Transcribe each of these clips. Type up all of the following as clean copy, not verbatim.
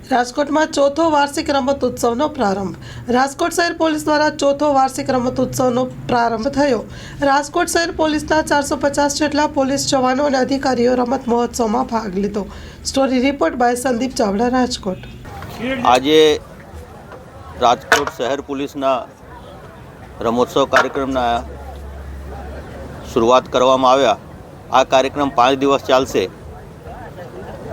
રાજકોટમાં ચોથો વાર્ષિક રમત ઉત્સવનો પ્રારંભ. રાજકોટ શહેર પોલીસ દ્વારા ચોથો વાર્ષિક રમત ઉત્સવનો પ્રારંભ થયો. રાજકોટ શહેર પોલીસના 450 જેટલા પોલીસ જવાનો અને અધિકારીઓ રમત મહોત્સવમાં ભાગ લીધો. Story report by Sandeep Chavda, Rajkot. આજે રાજકોટ શહેર પોલીસના રમોત્સવ કાર્યક્રમના શરૂઆત કરવામાં આવ્યા. આ કાર્યક્રમ 5 દિવસ ચાલશે.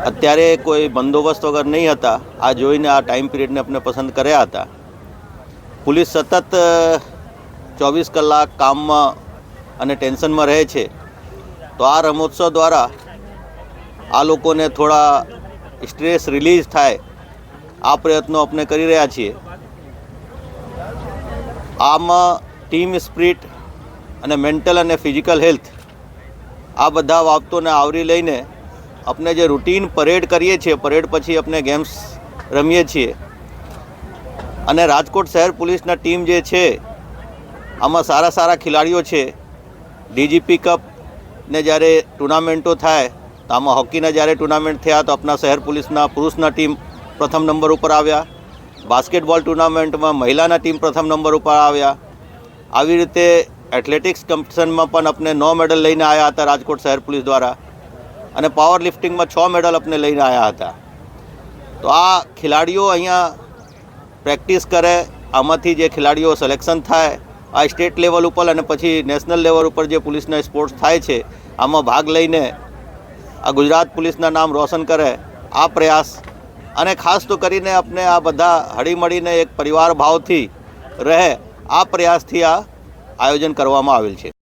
અત્યારે કોઈ બંદોબસ્ત વગર નહીં હતા. આ જોઈને આ ટાઈમ પીરિયડને આપણે પસંદ કર્યા હતા. પોલીસ સતત 24 કલાક કામમાં અને ટેન્શનમાં રહે છે, તો આ રમોત્સવ દ્વારા આ લોકોને થોડા સ્ટ્રેસ રિલીઝ થાય આ પ્રયત્નો આપણે કરી રહ્યા છીએ. આમાં ટીમ સ્પિરિટ અને મેન્ટલ અને ફિઝિકલ હેલ્થ આ બધા બાબતોને આવરી લઈને આપણે જે રૂટીન પરેડ કરીએ છીએ, પરેડ પછી આપણે ગેમ્સ રમીએ છીએ. અને રાજકોટ શહેર પોલીસના ટીમ જે છે આમાં સારા સારા ખેલાડીઓ છે. ડીજીપી કપને જ્યારે ટુર્નામેન્ટો થાય તો આમાં હોકીના જ્યારે ટુર્નામેન્ટ થયા તો આપણા શહેર પોલીસના પુરુષના ટીમ પ્રથમ નંબર ઉપર આવ્યા. બાસ્કેટબોલ ટુર્નામેન્ટમાં મહિલાના ટીમ પ્રથમ નંબર ઉપર આવ્યા. આવી રીતે એથ્લેટિક્સ કોમ્પિટિશનમાં પણ આપણે 9 મેડલ લઈને આવ્યા હતા રાજકોટ શહેર પોલીસ દ્વારા. અને પાવર લિફ્ટિંગમાં 6 મેડલ આપણે લઈને આવ્યા હતા. તો આ ખેલાડીઓ અહીંયા પ્રેક્ટિસ કરે. આમાંથી જે ખેલાડીઓ સિલેક્શન થાય આ સ્ટેટ લેવલ ઉપર અને પછી નેશનલ લેવલ ઉપર જે પોલીસના સ્પોર્ટ્સ થાય છે આમાં ભાગ લઈને આ ગુજરાત પોલીસના નામ રોશન કરે આ પ્રયાસ. અને ખાસ તો કરીને આપણે આ બધા હળીમળીને એક પરિવાર ભાવથી રહે આ પ્રયાસથી આ આયોજન કરવામાં આવેલ છે.